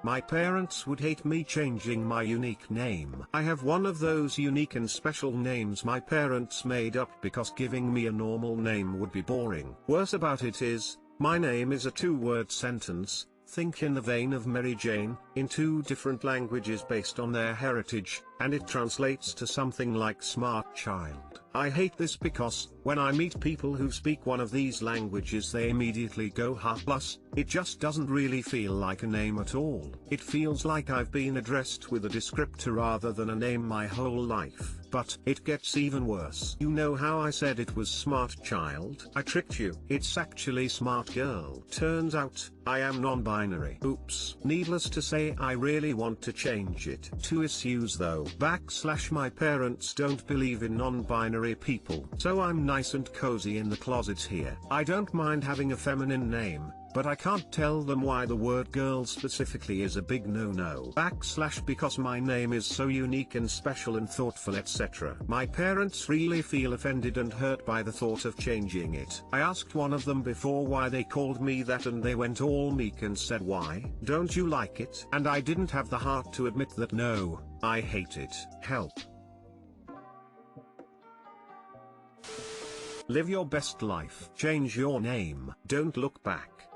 My parents would hate me changing my unique name. I have one of those unique and special names my parents made up because giving me a normal name would be boring. Worse about it is, my name is a two-word sentence, think in the vein of Mary Jane, in two different languages based on their heritage, and it translates to something like smart child. I hate this because, when I meet people who speak one of these languages they immediately go ha plus, it just doesn't really feel like a name at all. It feels like I've been addressed with a descriptor rather than a name my whole life. But, it gets even worse. You know how I said it was smart child? I tricked you. It's actually smart girl. Turns out, I am non-binary. Oops. Needless to say I really want to change it. Two issues though. My parents don't believe in non-binary people. So I'm nice and cozy in the closet here. I don't mind having a feminine name, but I can't tell them why the word girl specifically is a big no-no. Because my name is so unique and special and thoughtful etc. My parents really feel offended and hurt by the thought of changing it. I asked one of them before why they called me that and they went all meek and said why? Don't you like it? And I didn't have the heart to admit that no, I hate it. Help. Live your best life. Change your name. Don't look back.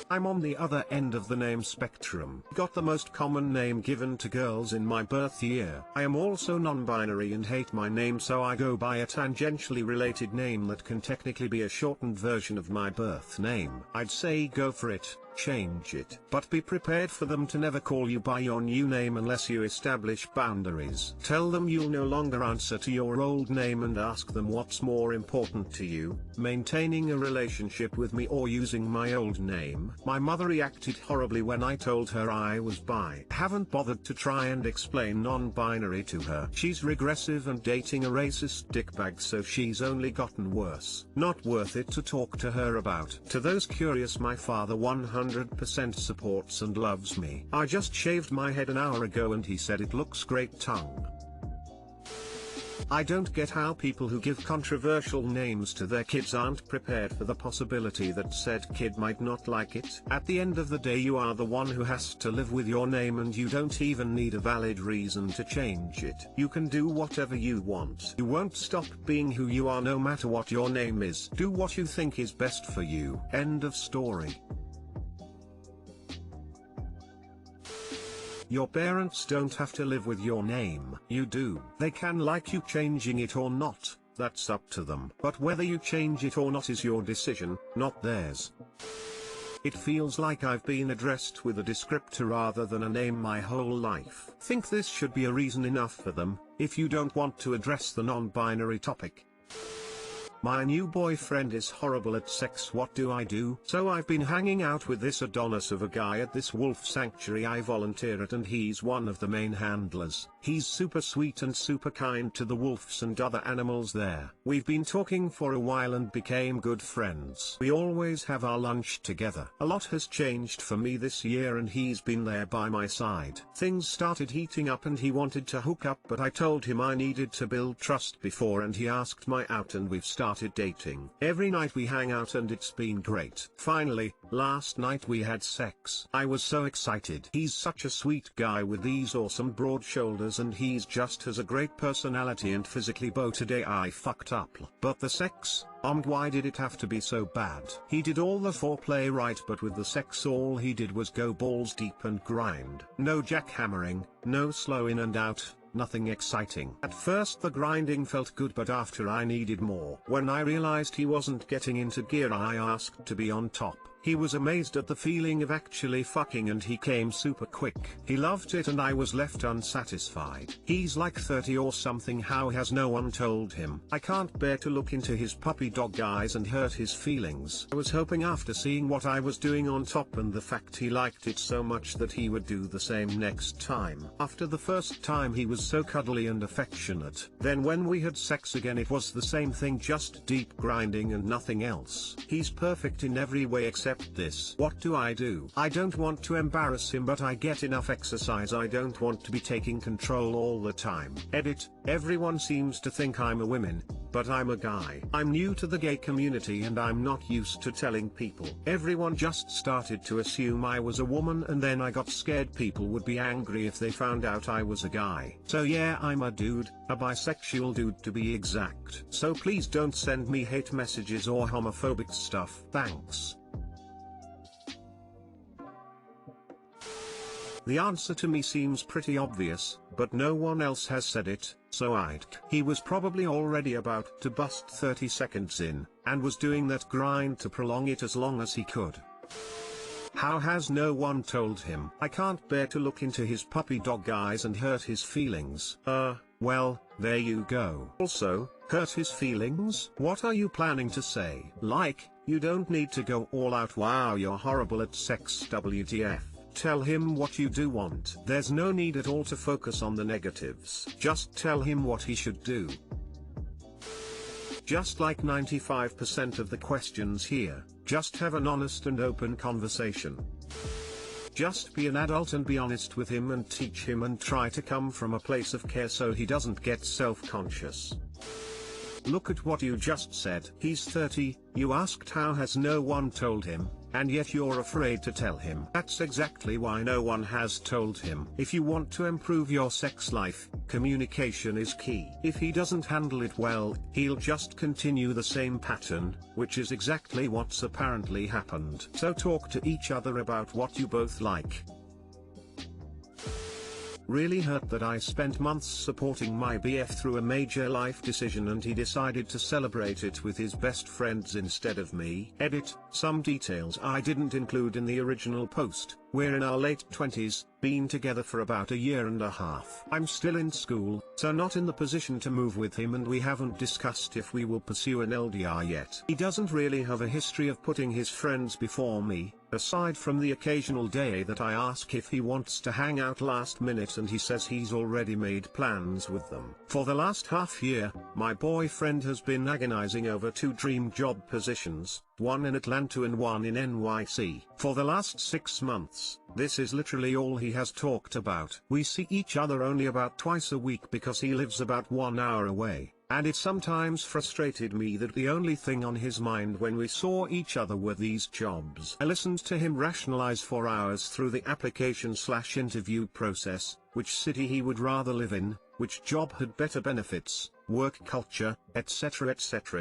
I'm on the other end of the name spectrum. Got the most common name given to girls in my birth year. I am also non-binary and hate my name, so I go by a tangentially related name that can technically be a shortened version of my birth name. I'd say go for it. Change it. But be prepared for them to never call you by your new name unless you establish boundaries. Tell them you'll no longer answer to your old name and ask them what's more important to you, maintaining a relationship with me or using my old name. My mother reacted horribly when I told her I was bi. Haven't bothered to try and explain non-binary to her. She's regressive and dating a racist dickbag, so she's only gotten worse. Not worth it to talk to her about. To those curious, my father 100% supports and loves me. I just shaved my head an hour ago and he said it looks great tongue. I don't get how people who give controversial names to their kids aren't prepared for the possibility that said kid might not like it. At the end of the day you are the one who has to live with your name and you don't even need a valid reason to change it. You can do whatever you want. You won't stop being who you are no matter what your name is. Do what you think is best for you. End of story. Your parents don't have to live with your name. You do. They can like you changing it or not, that's up to them. But whether you change it or not is your decision, not theirs. It feels like I've been addressed with a descriptor rather than a name my whole life. Think this should be a reason enough for them, if you don't want to address the non-binary topic. My new boyfriend is horrible at sex. What do I do? So I've been hanging out with this Adonis of a guy at this wolf sanctuary I volunteer at, and he's one of the main handlers. He's super sweet and super kind to the wolves and other animals there. We've been talking for a while and became good friends. We always have our lunch together. A lot has changed for me this year and he's been there by my side. Things started heating up and he wanted to hook up, but I told him I needed to build trust before, and he asked me out and we've started dating. Every night we hang out and it's been great. Finally, last night we had sex. I was so excited. He's such a sweet guy with these awesome broad shoulders and he's just has a great personality and physically, but today I fucked up. But the sex? Why did it have to be so bad? He did all the foreplay right, but with the sex all he did was go balls deep and grind. No jackhammering, no slow in and out. Nothing exciting. At first the grinding felt good, but after I needed more. When I realized he wasn't getting into gear I asked to be on top. He was amazed at the feeling of actually fucking and he came super quick. He loved it and I was left unsatisfied. He's like 30 or something. How has no one told him? I can't bear to look into his puppy dog eyes and hurt his feelings. I was hoping after seeing what I was doing on top and the fact he liked it so much that he would do the same next time. After the first time he was so cuddly and affectionate. Then when we had sex again it was the same thing, just deep grinding and nothing else. He's perfect in every way except accept this. What do? I don't want to embarrass him, but I get enough exercise. I don't want to be taking control all the time. Edit, everyone seems to think I'm a woman, but I'm a guy. I'm new to the gay community and I'm not used to telling people. Everyone just started to assume I was a woman, and then I got scared people would be angry if they found out I was a guy. So yeah, I'm a dude, a bisexual dude to be exact. So please don't send me hate messages or homophobic stuff. Thanks. The answer to me seems pretty obvious, but no one else has said it, so he was probably already about to bust 30 seconds in, and was doing that grind to prolong it as long as he could. How has no one told him? I can't bear to look into his puppy dog eyes and hurt his feelings. Well, there you go. Also, hurt his feelings? What are you planning to say? Like, you don't need to go all out. Wow, you're horrible at sex. WTF. Tell him what you do want. There's no need at all to focus on the negatives. Just tell him what he should do. Just like 95% of the questions here, just have an honest and open conversation. Just be an adult and be honest with him and teach him, and try to come from a place of care so he doesn't get self-conscious. Look at what you just said. He's 30, you asked how has no one told him, and yet you're afraid to tell him. That's exactly why no one has told him. If you want to improve your sex life, communication is key. If he doesn't handle it well, he'll just continue the same pattern, which is exactly what's apparently happened. So talk to each other about what you both like. Really hurt that I spent months supporting my BF through a major life decision and he decided to celebrate it with his best friends instead of me. Edit, some details I didn't include in the original post. We're in our late 20s, been together for about a year and a half. I'm still in school, so not in the position to move with him, and we haven't discussed if we will pursue an LDR yet. He doesn't really have a history of putting his friends before me, aside from the occasional day that I ask if he wants to hang out last minute and he says he's already made plans with them. For the last half year, my boyfriend has been agonizing over 2 dream job positions, one in Atlanta and one in NYC. For the last 6 months, this is literally all he has talked about. We see each other only about twice a week because he lives about 1 hour away, and it sometimes frustrated me that the only thing on his mind when we saw each other were these jobs. I listened to him rationalize for hours through the application/interview process, which city he would rather live in, which job had better benefits, work culture, etc.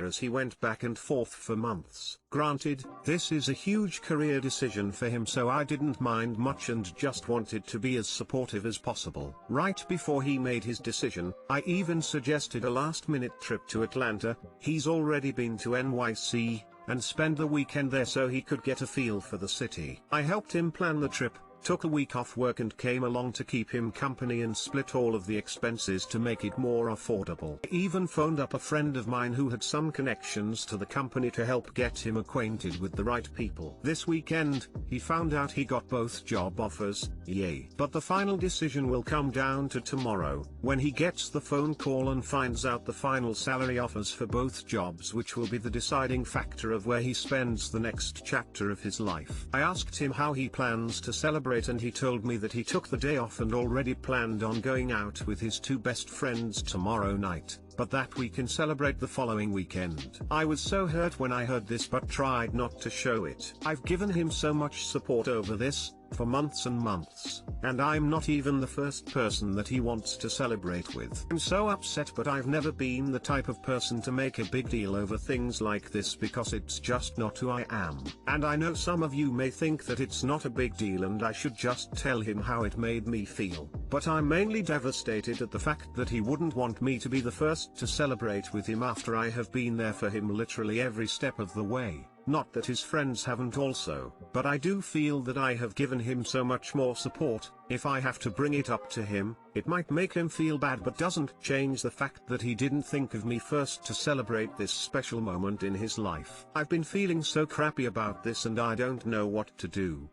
as he went back and forth for months. Granted, this is a huge career decision for him, so I didn't mind much and just wanted to be as supportive as possible. Right before he made his decision, I even suggested a last-minute trip to Atlanta. He's already been to NYC, and spend the weekend there so he could get a feel for the city. I helped him plan the trip, took a week off work and came along to keep him company and split all of the expenses to make it more affordable. I even phoned up a friend of mine who had some connections to the company to help get him acquainted with the right people. This weekend, he found out he got both job offers, yay. But the final decision will come down to tomorrow, when he gets the phone call and finds out the final salary offers for both jobs, which will be the deciding factor of where he spends the next chapter of his life. I asked him how he plans to celebrate, and he told me that he took the day off and already planned on going out with his 2 best friends tomorrow night, but that we can celebrate the following weekend. I was so hurt when I heard this but tried not to show it. I've given him so much support over this, for months and months, and I'm not even the first person that he wants to celebrate with. I'm so upset, but I've never been the type of person to make a big deal over things like this because it's just not who I am. And I know some of you may think that it's not a big deal and I should just tell him how it made me feel, but I'm mainly devastated at the fact that he wouldn't want me to be the first to celebrate with him after I have been there for him literally every step of the way. Not that his friends haven't also, but I do feel that I have given him so much more support. If I have to bring it up to him, it might make him feel bad, but doesn't change the fact that he didn't think of me first to celebrate this special moment in his life. I've been feeling so crappy about this and I don't know what to do.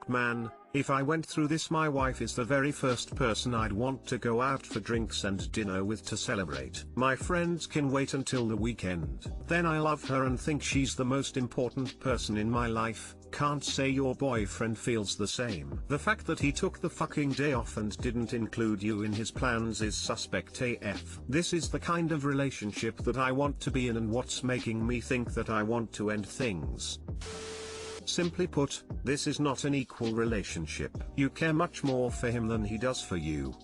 Man, if I went through this, my wife is the very first person I'd want to go out for drinks and dinner with to celebrate. My friends can wait until the weekend. Then I love her and think she's the most important person in my life. Can't say your boyfriend feels the same. The fact that he took the fucking day off and didn't include you in his plans is suspect AF. This is the kind of relationship that I want to be in, and what's making me think that I want to end things. Simply put, this is not an equal relationship. You care much more for him than he does for you.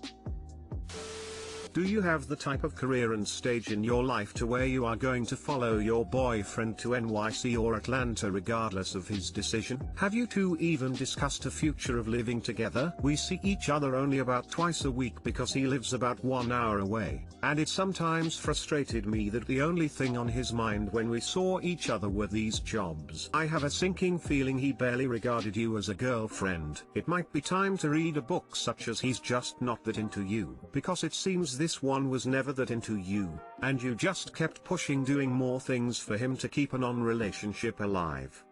Do you have the type of career and stage in your life to where you are going to follow your boyfriend to NYC or Atlanta regardless of his decision? Have you two even discussed a future of living together? We see each other only about twice a week because he lives about 1 hour away, and it sometimes frustrated me that the only thing on his mind when we saw each other were these jobs. I have a sinking feeling he barely regarded you as a girlfriend. It might be time to read a book such as He's Just Not That Into You, because it seems this one was never that into you, and you just kept pushing, doing more things for him to keep a non-relationship alive.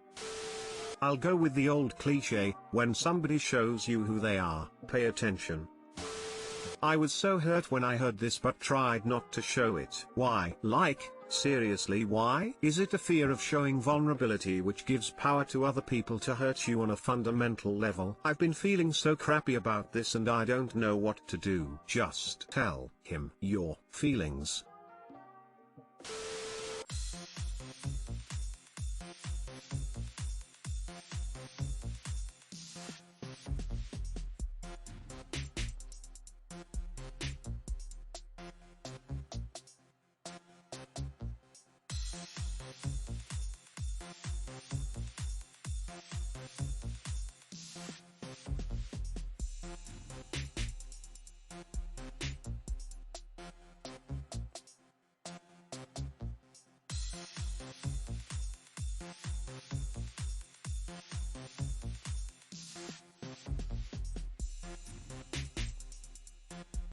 I'll go with the old cliche, when somebody shows you who they are, pay attention. I was so hurt when I heard this but tried not to show it. Why? Like, seriously, why? Is it a fear of showing vulnerability which gives power to other people to hurt you on a fundamental level? I've been feeling so crappy about this and I don't know what to do. Just tell him your feelings.